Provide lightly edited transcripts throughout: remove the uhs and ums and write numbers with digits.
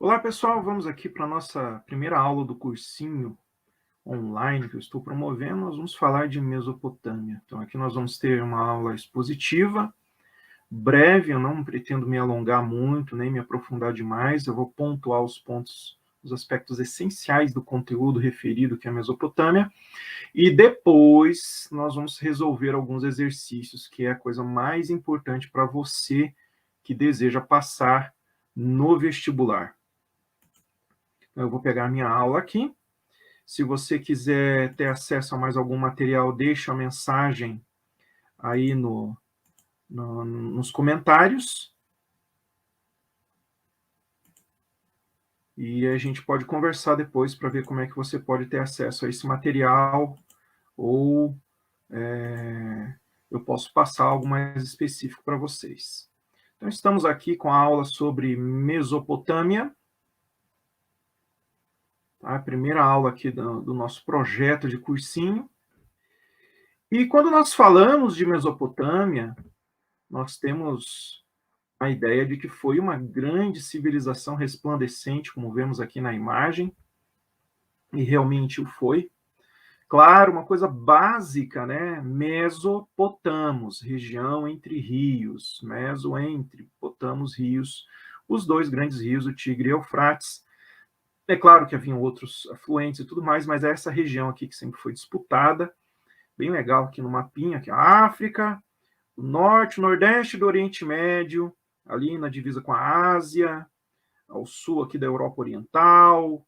Olá, pessoal. Vamos aqui para a nossa primeira aula do cursinho online que eu estou promovendo. Nós vamos falar de Mesopotâmia. Então, aqui nós vamos ter uma aula expositiva, breve. Eu não pretendo me alongar muito, nem me aprofundar demais. Eu vou pontuar os pontos, os aspectos essenciais do conteúdo referido que é a Mesopotâmia. E depois nós vamos resolver alguns exercícios, que é a coisa mais importante para você que deseja passar no vestibular. Eu vou pegar a minha aula aqui. Se você quiser ter acesso a mais algum material, deixa a mensagem aí nos comentários. E a gente pode conversar depois para ver como é que você pode ter acesso a esse material, ou eu posso passar algo mais específico para vocês. Então, estamos aqui com a aula sobre Mesopotâmia. A primeira aula aqui do nosso projeto de cursinho. E quando nós falamos de Mesopotâmia, nós temos a ideia de que foi uma grande civilização resplandecente, como vemos aqui na imagem, e realmente o foi. Claro, uma coisa básica, né? Mesopotamos, região entre rios, meso entre, potamos, rios, os dois grandes rios, o Tigre e o Eufrates. É claro que haviam outros afluentes e tudo mais, mas é essa região aqui que sempre foi disputada. Bem legal aqui no mapinha, aqui a África, o norte, o nordeste do Oriente Médio, ali na divisa com a Ásia, ao sul aqui da Europa Oriental,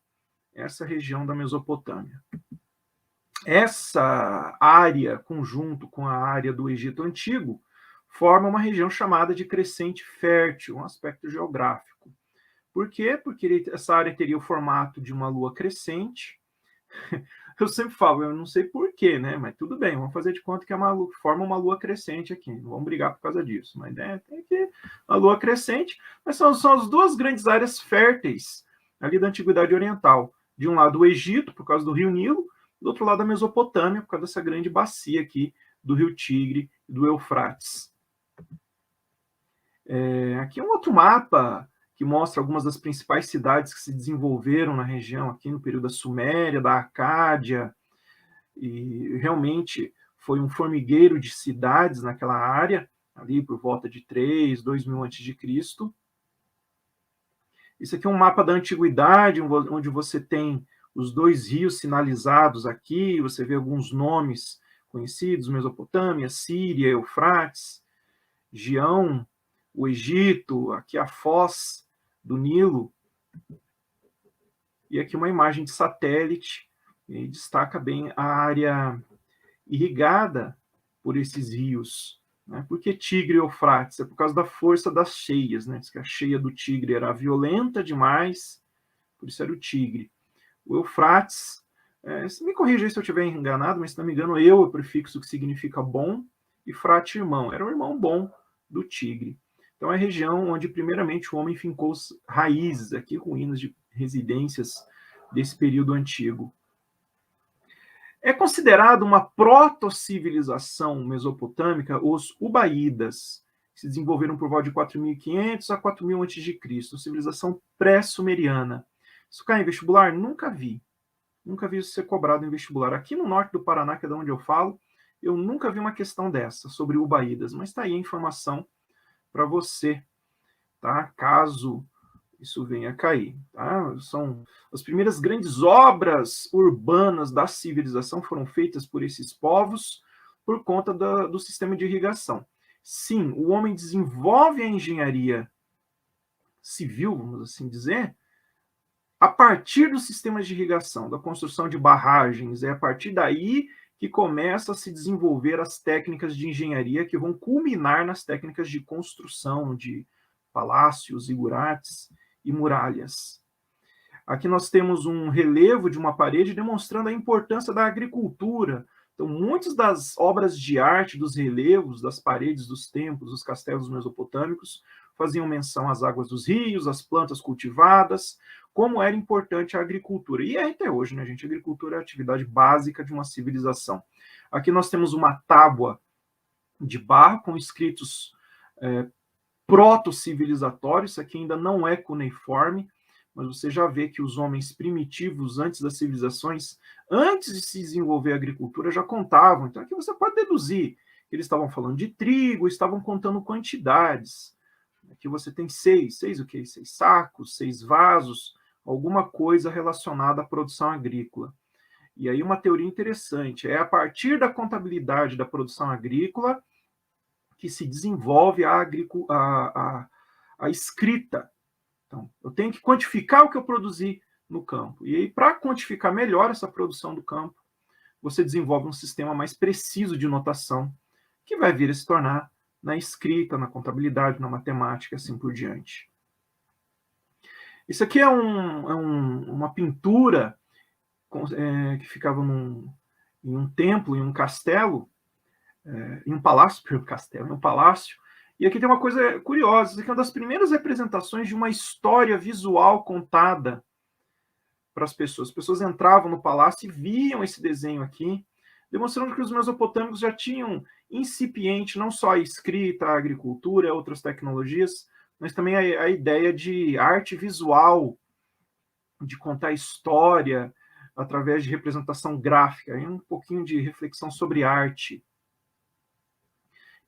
essa região da Mesopotâmia. Essa área, conjunto com a área do Egito Antigo, forma uma região chamada de crescente fértil, um aspecto geográfico. Por quê? Porque essa área teria o formato de uma lua crescente. Eu sempre falo, eu não sei porquê, né? Mas tudo bem, vamos fazer de conta que é uma lua, forma uma lua crescente aqui. Não vamos brigar por causa disso. Mas tem que a lua crescente. Mas são as duas grandes áreas férteis ali da Antiguidade Oriental. De um lado o Egito, por causa do rio Nilo, do outro lado a Mesopotâmia, por causa dessa grande bacia aqui do rio Tigre e do Eufrates. Aqui é um outro mapa que mostra algumas das principais cidades que se desenvolveram na região, aqui no período da Suméria, da Acádia, e realmente foi um formigueiro de cidades naquela área, ali por volta de 2.000 a.C. Isso aqui é um mapa da antiguidade, onde você tem os dois rios sinalizados aqui, você vê alguns nomes conhecidos, Mesopotâmia, Síria, Eufrates, Gião, o Egito, aqui a foz do Nilo, e aqui uma imagem de satélite, e destaca bem a área irrigada por esses rios. Né? Por que Tigre e Eufrates? É por causa da força das cheias. Né? Diz que a cheia do Tigre era violenta demais, por isso era o Tigre. O Eufrates, se me corrija se eu estiver enganado, mas se não me engano, é o prefixo que significa bom, e frate, irmão. Era o irmão bom do Tigre. Então, é a região onde, primeiramente, o homem fincou raízes, aqui ruínas de residências desse período antigo. É considerado uma proto-civilização mesopotâmica os Ubaídas, que se desenvolveram por volta de 4.500 a 4.000 a.C., civilização pré-sumeriana. Isso cai em vestibular? Nunca vi. Nunca vi isso ser cobrado em vestibular. Aqui no norte do Paraná, que é de onde eu falo, eu nunca vi uma questão dessa, sobre Ubaídas, mas está aí a informação para você, tá? Caso isso venha a cair. Tá? São as primeiras grandes obras urbanas da civilização foram feitas por esses povos por conta do sistema de irrigação. Sim, o homem desenvolve a engenharia civil, vamos assim dizer, a partir dos sistemas de irrigação, da construção de barragens. É a partir daí que começa a se desenvolver as técnicas de engenharia que vão culminar nas técnicas de construção de palácios, zigurates e muralhas. Aqui nós temos um relevo de uma parede demonstrando a importância da agricultura. Então, muitas das obras de arte dos relevos, das paredes dos templos, dos castelos mesopotâmicos, faziam menção às águas dos rios, às plantas cultivadas, como era importante a agricultura. E é até hoje, né, gente? A agricultura é a atividade básica de uma civilização. Aqui nós temos uma tábua de barro com escritos proto-civilizatórios. Isso aqui ainda não é cuneiforme, mas você já vê que os homens primitivos, antes das civilizações, antes de se desenvolver a agricultura, já contavam. Então aqui você pode deduzir que eles estavam falando de trigo, estavam contando quantidades. Aqui você tem seis o quê? 6 sacos, 6 vasos, alguma coisa relacionada à produção agrícola. E aí uma teoria interessante, é a partir da contabilidade da produção agrícola que se desenvolve a escrita. Então, eu tenho que quantificar o que eu produzi no campo. E aí, para quantificar melhor essa produção do campo, você desenvolve um sistema mais preciso de notação, que vai vir a se tornar na escrita, na contabilidade, na matemática, assim por diante. Isso aqui é uma pintura que ficava em um templo, em um castelo, em um palácio, em um palácio. E aqui tem uma coisa curiosa, isso aqui é uma das primeiras representações de uma história visual contada para as pessoas. As pessoas entravam no palácio e viam esse desenho aqui, demonstrando que os mesopotâmicos já tinham incipiente não só a escrita, a agricultura, outras tecnologias, mas também a ideia de arte visual, de contar história através de representação gráfica, e um pouquinho de reflexão sobre arte.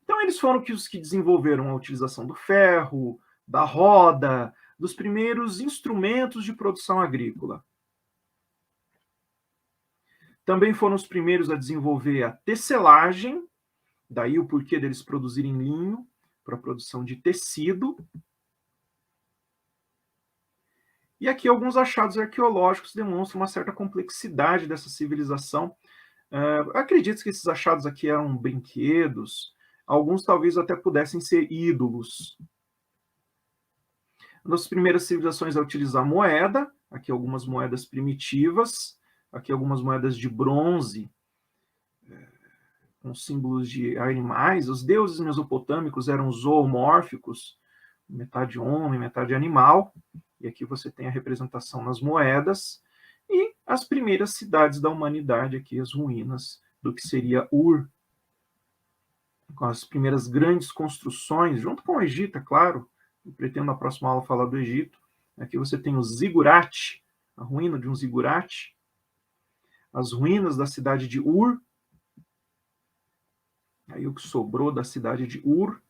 Então, eles foram os que desenvolveram a utilização do ferro, da roda, dos primeiros instrumentos de produção agrícola. Também foram os primeiros a desenvolver a tecelagem, daí o porquê deles produzirem linho para a produção de tecido. E aqui alguns achados arqueológicos demonstram uma certa complexidade dessa civilização. Acredito que esses achados aqui eram brinquedos, alguns talvez até pudessem ser ídolos. Uma das primeiras civilizações a utilizar moeda, aqui algumas moedas primitivas, aqui algumas moedas de bronze, com símbolos de animais. Os deuses mesopotâmicos eram zoomórficos, metade homem, metade animal, e aqui você tem a representação nas moedas, e as primeiras cidades da humanidade, aqui as ruínas do que seria Ur, com as primeiras grandes construções, junto com o Egito, é claro. Eu pretendo na próxima aula falar do Egito. Aqui você tem o zigurate, a ruína de um zigurate, as ruínas da cidade de Ur, aí o que sobrou da cidade de Ur,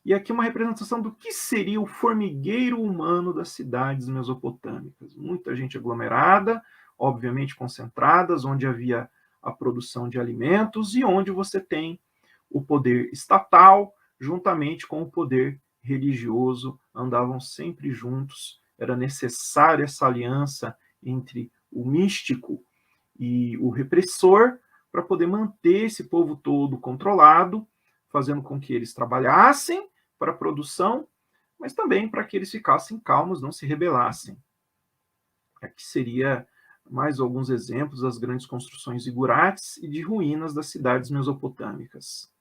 e aqui uma representação do que seria o formigueiro humano das cidades mesopotâmicas. Muita gente aglomerada, obviamente concentradas, onde havia a produção de alimentos e onde você tem o poder estatal, juntamente com o poder religioso, andavam sempre juntos. Era necessária essa aliança entre o místico e o repressor para poder manter esse povo todo controlado, fazendo com que eles trabalhassem para a produção, mas também para que eles ficassem calmos, não se rebelassem. Aqui seria mais alguns exemplos das grandes construções zigurates e de ruínas das cidades mesopotâmicas.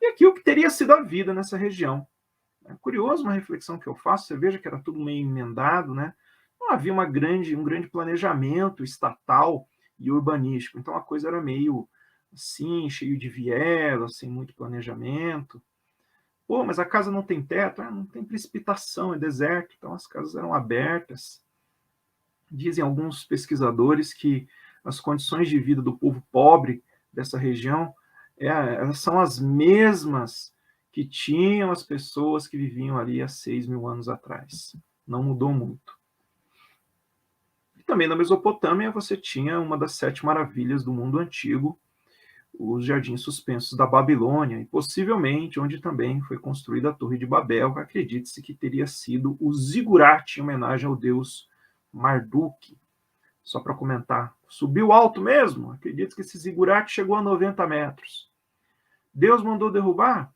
E aqui o que teria sido a vida nessa região. É curioso uma reflexão que eu faço, você veja que era tudo meio emendado, né? Não havia um grande planejamento estatal e urbanístico, então a coisa era meio assim, cheio de vielas, sem muito planejamento. Pô, mas a casa não tem teto? Não tem precipitação, é deserto, então as casas eram abertas. Dizem alguns pesquisadores que as condições de vida do povo pobre dessa região elas são as mesmas que tinham as pessoas que viviam ali há 6.000 anos atrás. Não mudou muito. E também na Mesopotâmia você tinha uma das 7 maravilhas do mundo antigo, os jardins suspensos da Babilônia, e possivelmente onde também foi construída a Torre de Babel, acredite-se que teria sido o zigurate em homenagem ao deus Marduk. Só para comentar, subiu alto mesmo? Acredito que esse zigurate chegou a 90 metros. Deus mandou derrubar?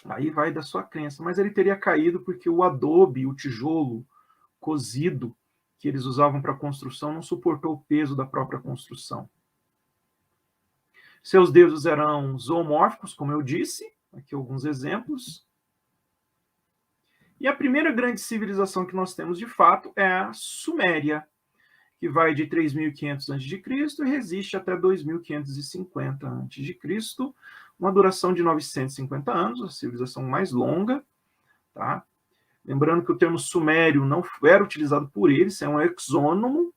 Aí vai da sua crença, mas ele teria caído porque o adobe, o tijolo cozido que eles usavam para a construção não suportou o peso da própria construção. Seus deuses eram zoomórficos, como eu disse, aqui alguns exemplos. E a primeira grande civilização que nós temos de fato é a Suméria, que vai de 3.500 a.C. e resiste até 2.550 a.C., uma duração de 950 anos, a civilização mais longa, tá? Lembrando que o termo sumério não era utilizado por eles, é um exonômio,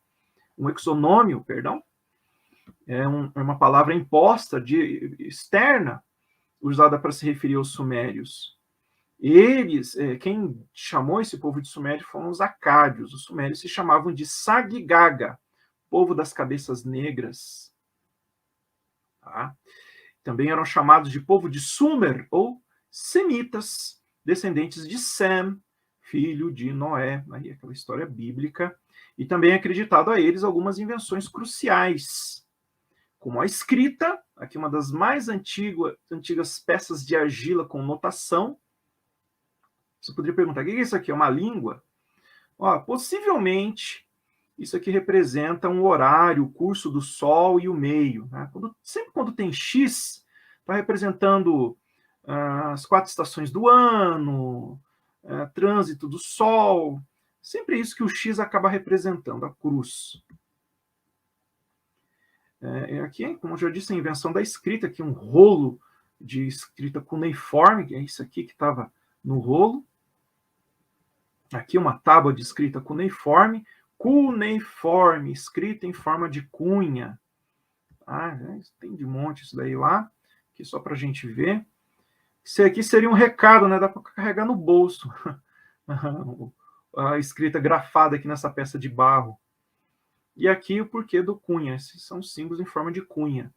perdão, é uma palavra imposta, externa, usada para se referir aos sumérios. Eles, quem chamou esse povo de sumério foram os acádios. Os sumérios se chamavam de Sagigaga, povo das cabeças negras. Tá? Também eram chamados de povo de Sumer, ou semitas, descendentes de Sem, filho de Noé. Aí aquela história bíblica. E também é acreditado a eles algumas invenções cruciais, como a escrita, aqui uma das mais antigas peças de argila com notação. Você poderia perguntar, o que é isso aqui? É uma língua? Possivelmente, isso aqui representa um horário, o curso do sol e o meio. Né? Sempre quando tem X, está representando as 4 estações do ano, trânsito do sol. Sempre isso que o X acaba representando, a cruz. Aqui, como eu já disse, a invenção da escrita, aqui um rolo de escrita cuneiforme, que é isso aqui que estava no rolo. Aqui uma tábua de escrita cuneiforme, escrita em forma de cunha. Tem de monte isso daí lá, aqui só para a gente ver. Isso aqui seria um recado, né? Dá para carregar no bolso. A escrita grafada aqui nessa peça de barro. E aqui o porquê do cunha. Esses são símbolos em forma de cunha.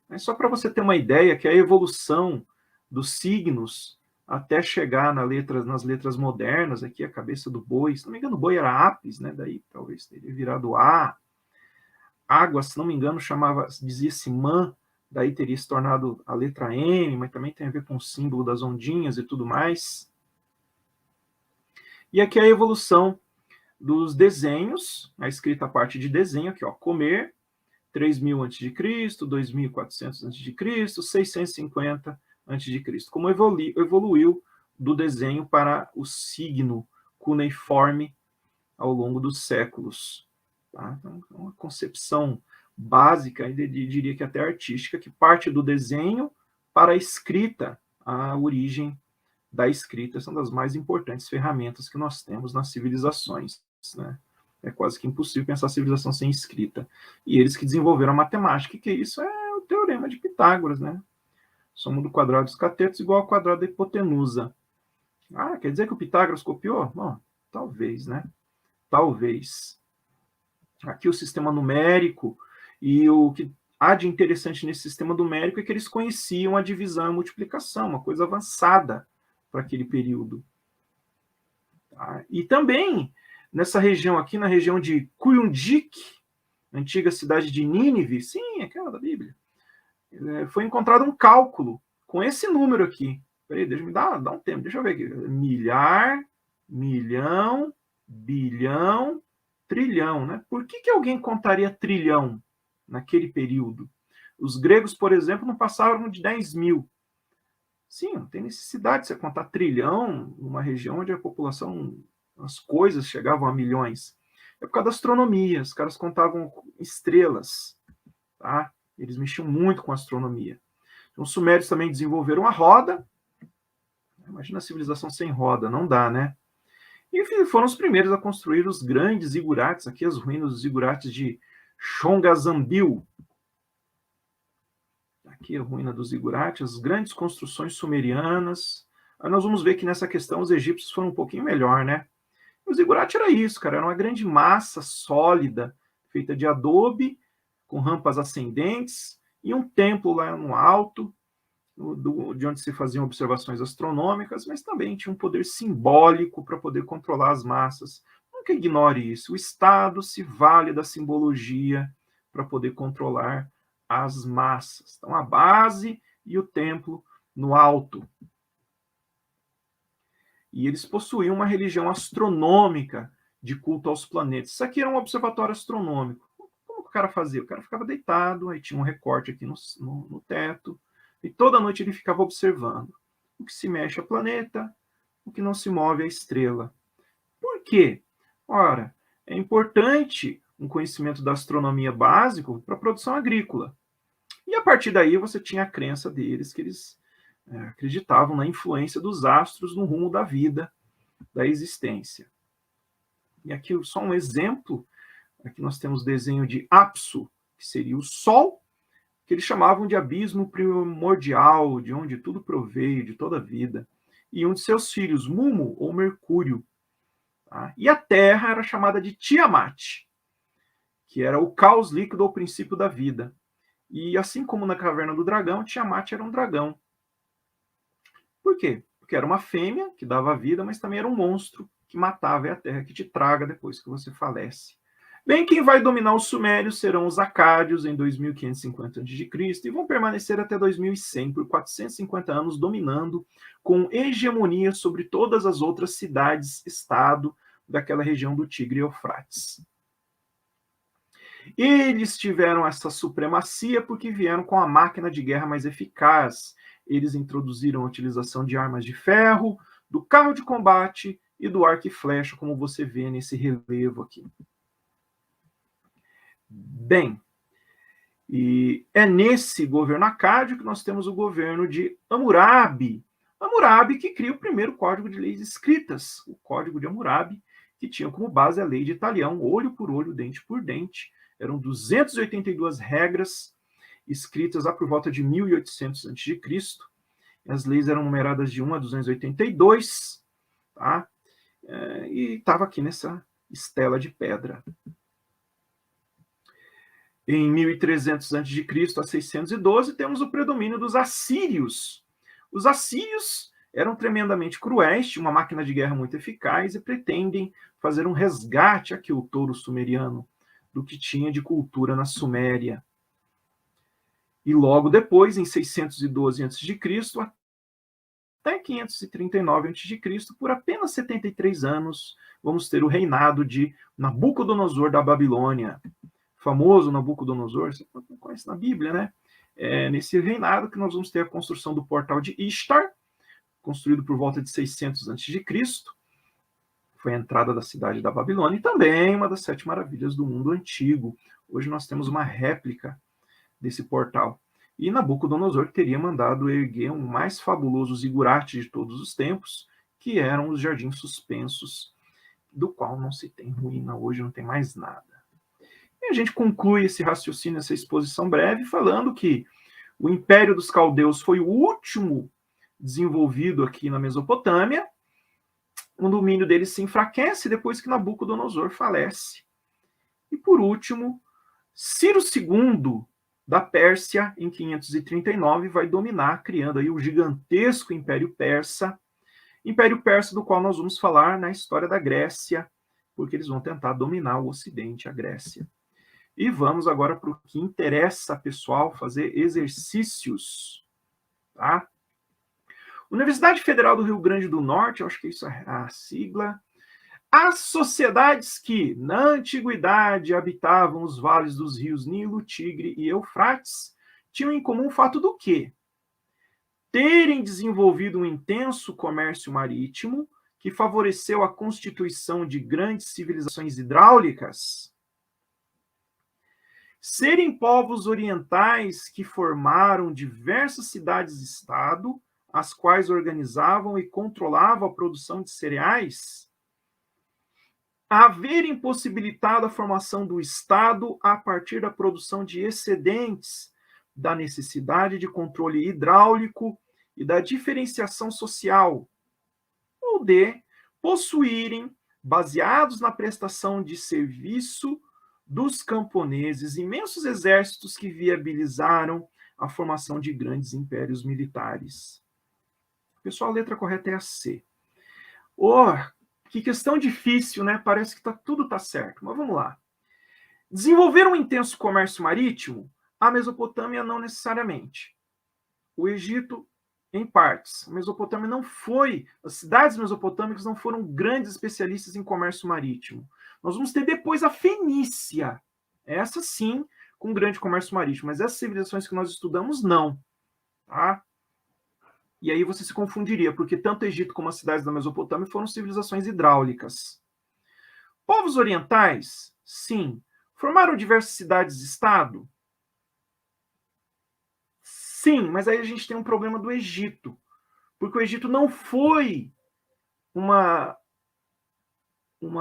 É só para você ter uma ideia que a evolução dos signos até chegar nas letras modernas, aqui a cabeça do boi, se não me engano, o boi era Apis, né? Daí talvez teria virado A. Água, se não me engano, dizia-se Man, daí teria se tornado a letra M, mas também tem a ver com o símbolo das ondinhas e tudo mais. E aqui a evolução dos desenhos, a escrita a parte de desenho, aqui, ó, comer, 3.000 a.C., 2.400 a.C., 650 a.C. Como evoluiu do desenho para o signo cuneiforme ao longo dos séculos. Tá? Então, é uma concepção básica, e diria que até artística, que parte do desenho para a escrita. A origem da escrita são das mais importantes ferramentas que nós temos nas civilizações. Né? É quase que impossível pensar a civilização sem escrita. E eles que desenvolveram a matemática, que isso é o teorema de Pitágoras, né? Soma do quadrado dos catetos igual ao quadrado da hipotenusa. Quer dizer que o Pitágoras copiou? Bom, talvez, né? Talvez. Aqui o sistema numérico, e o que há de interessante nesse sistema numérico é que eles conheciam a divisão e a multiplicação, uma coisa avançada para aquele período. Tá? E também, nessa região aqui, na região de Kuyundik, antiga cidade de Nínive, sim, aquela da Bíblia, foi encontrado um cálculo com esse número aqui. Peraí, deixa me dar um tempo, deixa eu ver aqui. Milhar, milhão, bilhão, trilhão, né? Por que alguém contaria trilhão naquele período? Os gregos, por exemplo, não passavam de 10.000. Sim, não tem necessidade de você contar trilhão numa região onde a população, as coisas chegavam a milhões. É por causa da astronomia, os caras contavam estrelas, tá? Eles mexiam muito com a astronomia. Então, os sumérios também desenvolveram a roda. Imagina a civilização sem roda, não dá, né? E foram os primeiros a construir os grandes zigurates, aqui as ruínas dos zigurates de Chongazambil. Aqui a ruína dos zigurates, as grandes construções sumerianas. Aí nós vamos ver que nessa questão os egípcios foram um pouquinho melhor, né? O zigurate era isso, cara, era uma grande massa sólida, feita de adobe, com rampas ascendentes, e um templo lá no alto, de onde se faziam observações astronômicas, mas também tinha um poder simbólico para poder controlar as massas. Nunca ignore isso. O Estado se vale da simbologia para poder controlar as massas. Então, a base e o templo no alto. E eles possuíam uma religião astronômica de culto aos planetas. Isso aqui era um observatório astronômico. Como o cara fazia? O cara ficava deitado, aí tinha um recorte aqui no teto, e toda noite ele ficava observando. O que se mexe é o planeta, o que não se move é a estrela. Por quê? Ora, é importante um conhecimento da astronomia básico para a produção agrícola. E a partir daí você tinha a crença deles que eles acreditavam na influência dos astros no rumo da vida, da existência. E aqui só um exemplo, aqui nós temos o desenho de Apsu, que seria o Sol, que eles chamavam de abismo primordial, de onde tudo proveio, de toda a vida, e um de seus filhos, Mumu, ou Mercúrio. Tá? E a Terra era chamada de Tiamat, que era o caos líquido ou princípio da vida. E assim como na Caverna do Dragão, Tiamat era um dragão. Por quê? Porque era uma fêmea que dava vida, mas também era um monstro que matava, é a terra que te traga depois que você falece. Bem, quem vai dominar os sumérios serão os acádios em 2550 a.C. e vão permanecer até 2100, por 450 anos, dominando com hegemonia sobre todas as outras cidades-estado daquela região do Tigre e Eufrates. Eles tiveram essa supremacia porque vieram com a máquina de guerra mais eficaz. Eles introduziram a utilização de armas de ferro, do carro de combate e do arco e flecha, como você vê nesse relevo aqui. Bem, e é nesse governo acádio que nós temos o governo de Hammurabi. Hammurabi que cria o primeiro código de leis escritas, o Código de Hammurabi, que tinha como base a lei de Italião, olho por olho, dente por dente. Eram 282 regras escritas lá por volta de 1800 a.C. As leis eram numeradas de 1 a 282, tá? E estava aqui nessa estela de pedra. Em 1300 a.C. a 612, temos o predomínio dos assírios. Os assírios eram tremendamente cruéis, tinham uma máquina de guerra muito eficaz e pretendem fazer um resgate, aqui o touro sumeriano, do que tinha de cultura na Suméria. E logo depois, em 612 a.C., até 539 a.C., por apenas 73 anos, vamos ter o reinado de Nabucodonosor da Babilônia. Famoso Nabucodonosor, você conhece na Bíblia, né? É nesse reinado que nós vamos ter a construção do portal de Ishtar, construído por volta de 600 a.C., foi a entrada da cidade da Babilônia e também uma das 7 maravilhas do mundo antigo. Hoje nós temos uma réplica desse portal. E Nabucodonosor teria mandado erguer um mais fabuloso zigurate de todos os tempos, que eram os jardins suspensos, do qual não se tem ruína hoje, não tem mais nada. E a gente conclui esse raciocínio, essa exposição breve, falando que o Império dos Caldeus foi o último desenvolvido aqui na Mesopotâmia. O domínio dele se enfraquece depois que Nabucodonosor falece. E por último, Ciro II da Pérsia, em 539, vai dominar, criando aí o gigantesco Império Persa do qual nós vamos falar na história da Grécia, porque eles vão tentar dominar o Ocidente, a Grécia. E vamos agora para o que interessa, pessoal, fazer exercícios, tá? Universidade Federal do Rio Grande do Norte, eu acho que isso é a sigla. As sociedades que, na antiguidade, habitavam os vales dos rios Nilo, Tigre e Eufrates, tinham em comum o fato do quê? Terem desenvolvido um intenso comércio marítimo que favoreceu a constituição de grandes civilizações hidráulicas. Serem povos orientais que formaram diversas cidades-estado, as quais organizavam e controlavam a produção de cereais, haverem possibilitado a formação do Estado a partir da produção de excedentes, da necessidade de controle hidráulico e da diferenciação social, ou de possuírem, baseados na prestação de serviço dos camponeses, imensos exércitos que viabilizaram a formação de grandes impérios militares. Pessoal, a letra correta é a C. Que questão difícil, né? Parece que tudo está certo, mas vamos lá. Desenvolver um intenso comércio marítimo? A Mesopotâmia não necessariamente. O Egito, em partes. A Mesopotâmia não foi... As cidades mesopotâmicas não foram grandes especialistas em comércio marítimo. Nós vamos ter depois a Fenícia. Essa sim, com grande comércio marítimo. Mas essas civilizações que nós estudamos, não. Tá? E aí você se confundiria, porque tanto o Egito como as cidades da Mesopotâmia foram civilizações hidráulicas. Povos orientais? Sim. Formaram diversas cidades-estado? Sim, mas aí a gente tem um problema do Egito. Porque o Egito não foi uma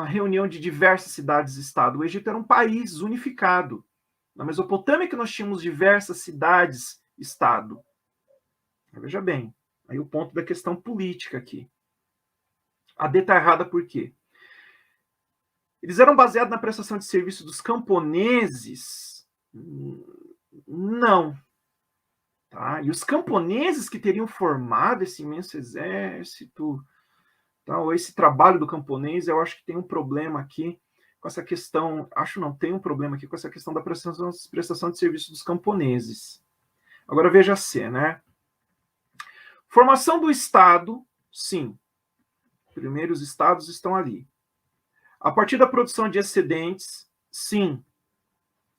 reunião de diversas cidades-estado. O Egito era um país unificado. Na Mesopotâmia que nós tínhamos diversas cidades-estado. Veja bem, aí o ponto da questão política aqui. A D está errada por quê? Eles eram baseados na prestação de serviço dos camponeses? Não. Tá? E os camponeses que teriam formado esse imenso exército, tá? Ou esse trabalho do camponês, eu acho que tem um problema aqui com essa questão, tem um problema aqui com essa questão da prestação de serviço dos camponeses. Agora veja C, né? Formação do Estado, sim. Primeiros estados estão ali. A partir da produção de excedentes, sim.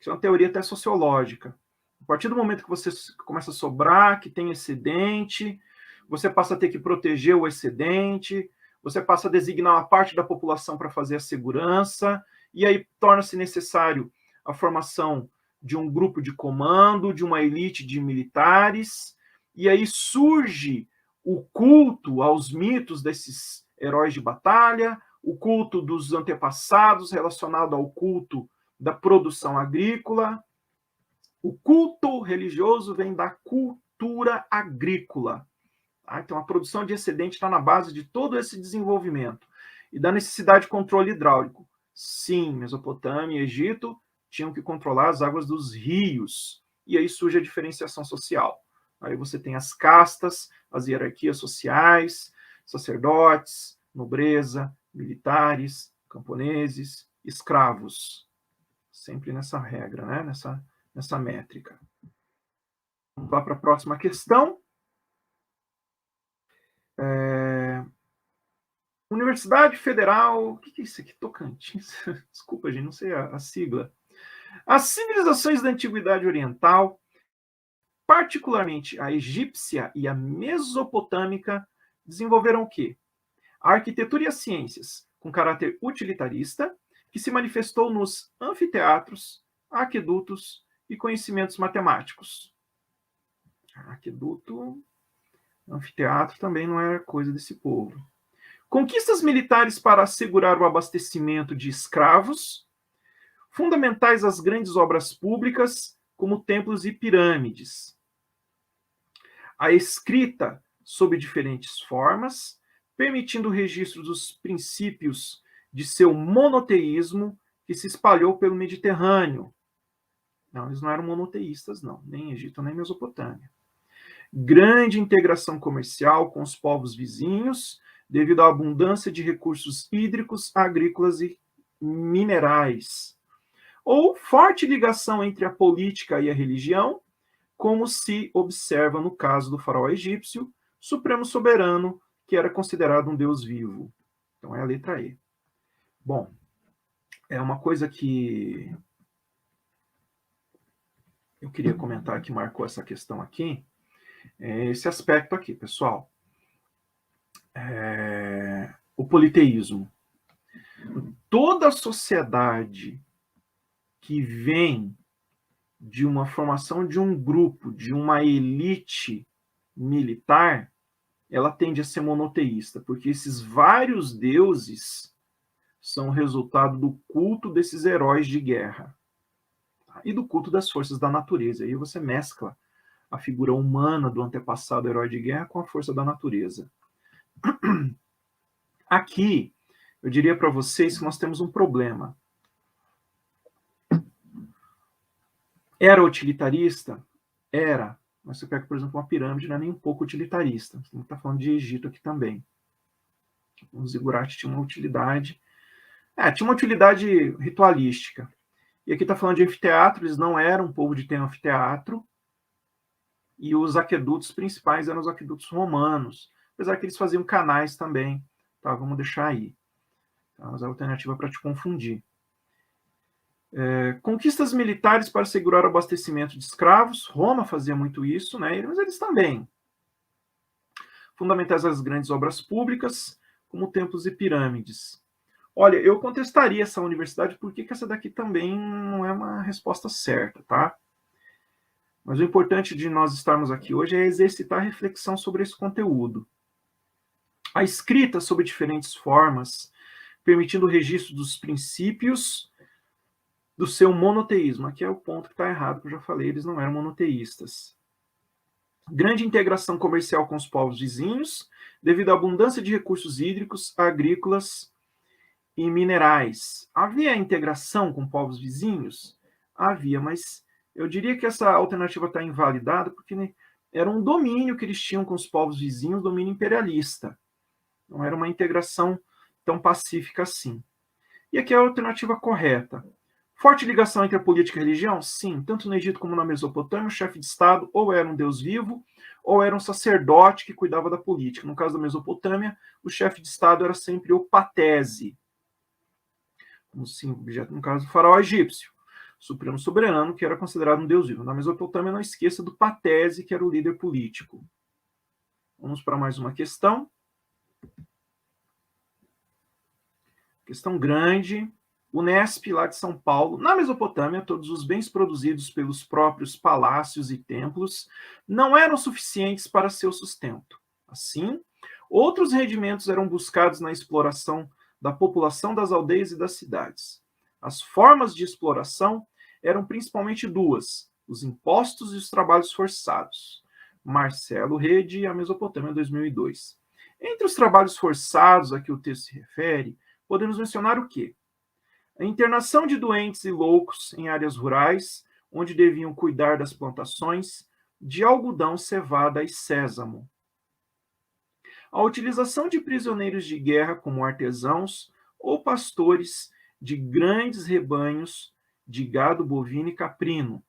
Isso é uma teoria até sociológica. A partir do momento que você começa a sobrar, que tem excedente, você passa a ter que proteger o excedente, você passa a designar uma parte da população para fazer a segurança, e aí torna-se necessário a formação de um grupo de comando, de uma elite de militares, e aí surge o culto aos mitos desses heróis de batalha, o culto dos antepassados relacionado ao culto da produção agrícola. O culto religioso vem da cultura agrícola. Tá? Então, a produção de excedente está na base de todo esse desenvolvimento. E da necessidade de controle hidráulico. Sim, Mesopotâmia e Egito tinham que controlar as águas dos rios. E aí surge a diferenciação social. Aí você tem as castas, as hierarquias sociais, sacerdotes, nobreza, militares, camponeses, escravos. Sempre nessa regra, né? Nessa métrica. Vamos lá para a próxima questão. Universidade Federal... O que é isso aqui? Tocantins? Desculpa, gente, não sei a sigla. As civilizações da Antiguidade Oriental, particularmente a egípcia e a mesopotâmica, desenvolveram o quê? A arquitetura e as ciências, com caráter utilitarista, que se manifestou nos anfiteatros, aquedutos e conhecimentos matemáticos. Aqueduto, anfiteatro também não era coisa desse povo. Conquistas militares para assegurar o abastecimento de escravos, fundamentais às grandes obras públicas, como templos e pirâmides. A escrita sob diferentes formas, permitindo o registro dos princípios de seu monoteísmo que se espalhou pelo Mediterrâneo. Não, eles não eram monoteístas, não, nem Egito, nem Mesopotâmia. Grande integração comercial com os povos vizinhos, devido à abundância de recursos hídricos, agrícolas e minerais. Ou forte ligação entre a política e a religião, como se observa no caso do faraó egípcio, supremo soberano, que era considerado um deus vivo. Então é a letra E. Bom, é uma coisa que eu queria comentar que marcou essa questão aqui, é esse aspecto aqui, pessoal. O politeísmo. Toda sociedade que vem de uma formação de um grupo, de uma elite militar, ela tende a ser monoteísta, porque esses vários deuses são resultado do culto desses heróis de guerra, tá? E do culto das forças da natureza. Aí você mescla a figura humana do antepassado herói de guerra com a força da natureza. Aqui, eu diria para vocês que nós temos um problema. Era utilitarista? Era. Mas você pega, por exemplo, uma pirâmide, não é nem um pouco utilitarista. Você está falando de Egito aqui também. O zigurate tinha uma utilidade. Tinha uma utilidade ritualística. E aqui está falando de anfiteatro, eles não eram um povo de ter anfiteatro. E os aquedutos principais eram os aquedutos romanos. Apesar que eles faziam canais também. Tá, vamos deixar aí. Tá, mas é a alternativa para te confundir. Conquistas militares para assegurar o abastecimento de escravos. Roma fazia muito isso, né? Mas eles também. Fundamentais às grandes obras públicas, como templos e pirâmides. Olha, eu contestaria essa universidade porque essa daqui também não é uma resposta certa, tá? Mas o importante de nós estarmos aqui hoje é exercitar a reflexão sobre esse conteúdo. A escrita sob diferentes formas, permitindo o registro dos princípios do seu monoteísmo. Aqui é o ponto que está errado, que eu já falei, eles não eram monoteístas. Grande integração comercial com os povos vizinhos, devido à abundância de recursos hídricos, agrícolas e minerais. Havia integração com povos vizinhos? Havia, mas eu diria que essa alternativa está invalidada porque, né, era um domínio que eles tinham com os povos vizinhos, domínio imperialista. Não era uma integração tão pacífica assim. E aqui é a alternativa correta. Forte ligação entre a política e a religião? Sim, tanto no Egito como na Mesopotâmia, o chefe de Estado ou era um deus vivo, ou era um sacerdote que cuidava da política. No caso da Mesopotâmia, o chefe de Estado era sempre o patese, no caso do faraó egípcio, supremo soberano, que era considerado um deus vivo. Na Mesopotâmia, não esqueça do patese, que era o líder político. Vamos para mais uma questão. Questão grande. Unesp, lá de São Paulo. Na Mesopotâmia, todos os bens produzidos pelos próprios palácios e templos não eram suficientes para seu sustento. Assim, outros rendimentos eram buscados na exploração da população das aldeias e das cidades. As formas de exploração eram principalmente duas: os impostos e os trabalhos forçados. Marcelo Rede, A Mesopotâmia, 2002. Entre os trabalhos forçados a que o texto se refere, podemos mencionar o quê? A internação de doentes e loucos em áreas rurais, onde deviam cuidar das plantações de algodão, cevada e sésamo. A utilização de prisioneiros de guerra como artesãos ou pastores de grandes rebanhos de gado bovino e caprino.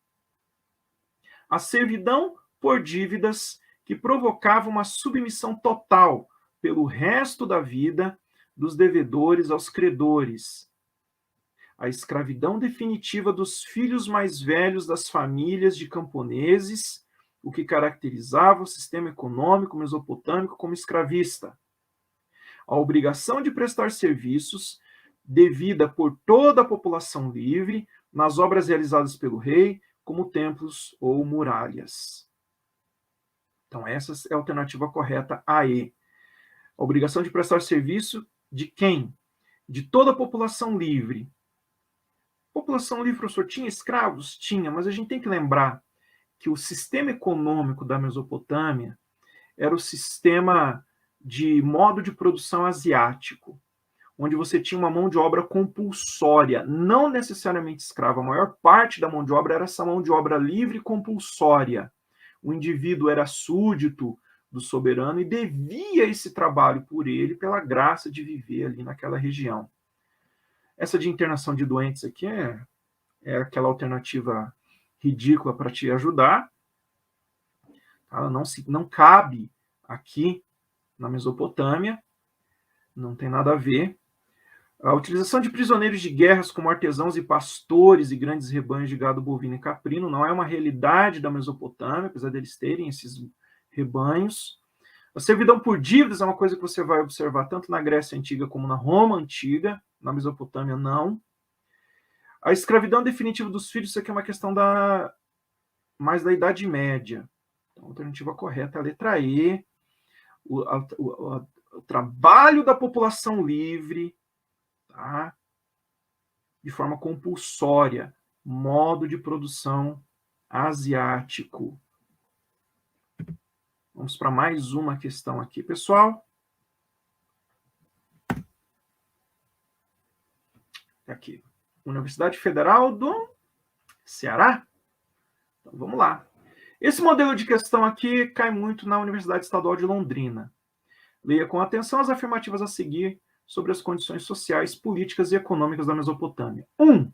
A servidão por dívidas, que provocava uma submissão total pelo resto da vida dos devedores aos credores. A escravidão definitiva dos filhos mais velhos das famílias de camponeses, o que caracterizava o sistema econômico mesopotâmico como escravista. A obrigação de prestar serviços, devida por toda a população livre, nas obras realizadas pelo rei, como templos ou muralhas. Então, essa é a alternativa correta, a E. A obrigação de prestar serviço de quem? De toda a população livre. População livre, professor, tinha escravos? Tinha, mas a gente tem que lembrar que o sistema econômico da Mesopotâmia era o sistema de modo de produção asiático, onde você tinha uma mão de obra compulsória, não necessariamente escrava. A maior parte da mão de obra era essa mão de obra livre e compulsória. O indivíduo era súdito do soberano e devia esse trabalho por ele, pela graça de viver ali naquela região. Essa de internação de doentes aqui é aquela alternativa ridícula para te ajudar. Ela não cabe aqui na Mesopotâmia, não tem nada a ver. A utilização de prisioneiros de guerras como artesãos e pastores e grandes rebanhos de gado bovino e caprino não é uma realidade da Mesopotâmia, apesar deles terem esses rebanhos. A servidão por dívidas é uma coisa que você vai observar tanto na Grécia Antiga como na Roma Antiga. Na Mesopotâmia, não. A escravidão definitiva dos filhos, isso aqui é uma questão mais da Idade Média. Então, a alternativa correta é a letra E. O trabalho da população livre, tá? De forma compulsória, modo de produção asiático. Vamos para mais uma questão aqui, pessoal. Aqui. Universidade Federal do Ceará. Então, vamos lá. Esse modelo de questão aqui cai muito na Universidade Estadual de Londrina. Leia com atenção as afirmativas a seguir sobre as condições sociais, políticas e econômicas da Mesopotâmia. 1.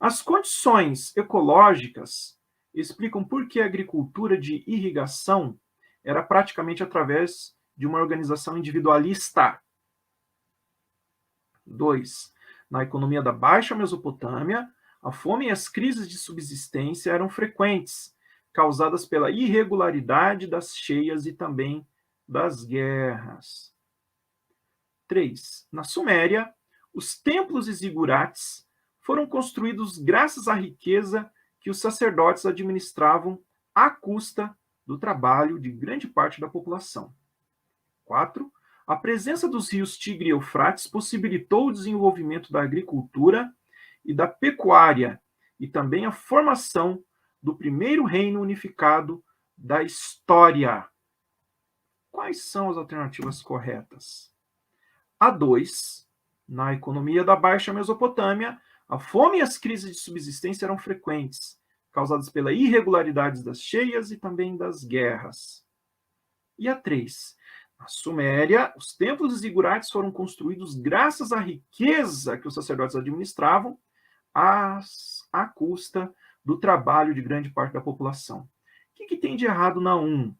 As condições ecológicas explicam por que a agricultura de irrigação era praticamente através de uma organização individualista. 2. Na economia da Baixa Mesopotâmia, a fome e as crises de subsistência eram frequentes, causadas pela irregularidade das cheias e também das guerras. 3. Na Suméria, os templos e zigurates foram construídos graças à riqueza que os sacerdotes administravam à custa do trabalho de grande parte da população. 4. A presença dos rios Tigre e Eufrates possibilitou o desenvolvimento da agricultura e da pecuária, e também a formação do primeiro reino unificado da história. Quais são as alternativas corretas? A 2. Na economia da Baixa Mesopotâmia, a fome e as crises de subsistência eram frequentes, causadas pela irregularidade das cheias e também das guerras. E a 3. Na Suméria, os templos dos zigurates foram construídos graças à riqueza que os sacerdotes administravam, à custa do trabalho de grande parte da população. O que tem de errado na 1?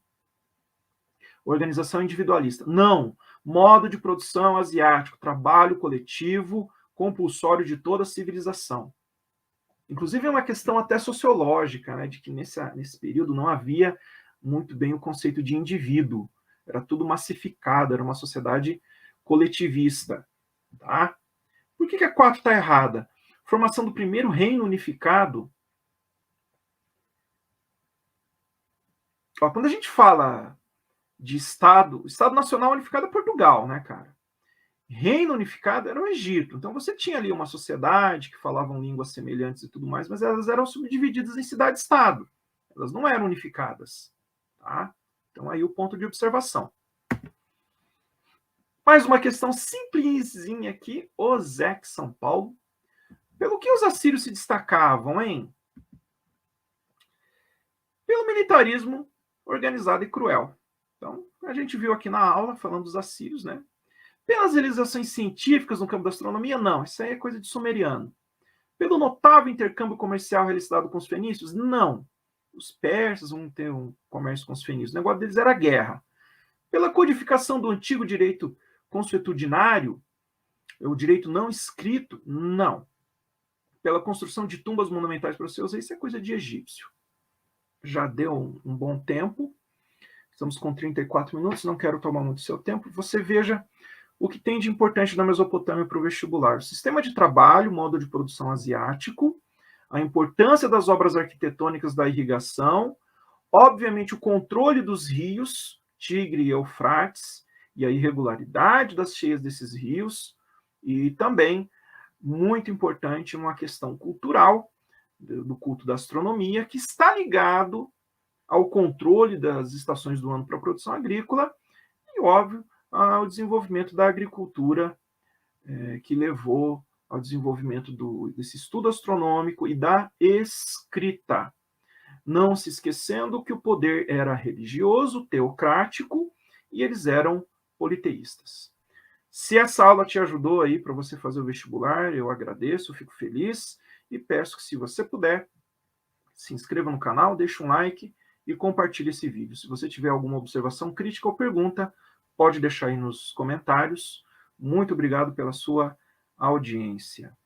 Organização individualista. Não. Modo de produção asiático, trabalho coletivo, compulsório de toda a civilização. Inclusive é uma questão até sociológica, né, de que nesse período não havia muito bem o conceito de indivíduo. Era tudo massificado, era uma sociedade coletivista. Tá? Por que a 4 está errada? Formação do primeiro reino unificado. Ó, quando a gente fala de Estado Nacional unificado é Portugal, né, cara? Reino unificado era o Egito. Então você tinha ali uma sociedade que falavam línguas semelhantes e tudo mais, mas elas eram subdivididas em cidade-estado. Elas não eram unificadas. Tá? Então aí o ponto de observação. Mais uma questão simplesinha aqui. Osex, São Paulo. Pelo que os assírios se destacavam, hein? Pelo militarismo organizado e cruel. Então, a gente viu aqui na aula, falando dos assírios, né? Pelas realizações científicas no campo da astronomia, não. Isso aí é coisa de sumeriano. Pelo notável intercâmbio comercial realizado com os fenícios, não. Os persas vão ter um comércio com os fenícios. O negócio deles era a guerra. Pela codificação do antigo direito consuetudinário, o direito não escrito, não. Pela construção de tumbas monumentais para os seus reis, isso é coisa de egípcio. Já deu um bom tempo. Estamos com 34 minutos, não quero tomar muito seu tempo. Você veja o que tem de importante na Mesopotâmia para o vestibular. O sistema de trabalho, modo de produção asiático, a importância das obras arquitetônicas da irrigação, obviamente o controle dos rios, Tigre e Eufrates, e a irregularidade das cheias desses rios, e também, muito importante, uma questão cultural, do culto da astronomia, que está ligado ao controle das estações do ano para a produção agrícola e, óbvio, ao desenvolvimento da agricultura, que levou ao desenvolvimento desse estudo astronômico e da escrita. Não se esquecendo que o poder era religioso, teocrático, e eles eram politeístas. Se essa aula te ajudou aí para você fazer o vestibular, eu agradeço, fico feliz e peço que, se você puder, se inscreva no canal, deixe um like e compartilhe esse vídeo. Se você tiver alguma observação, crítica ou pergunta, pode deixar aí nos comentários. Muito obrigado pela sua audiência.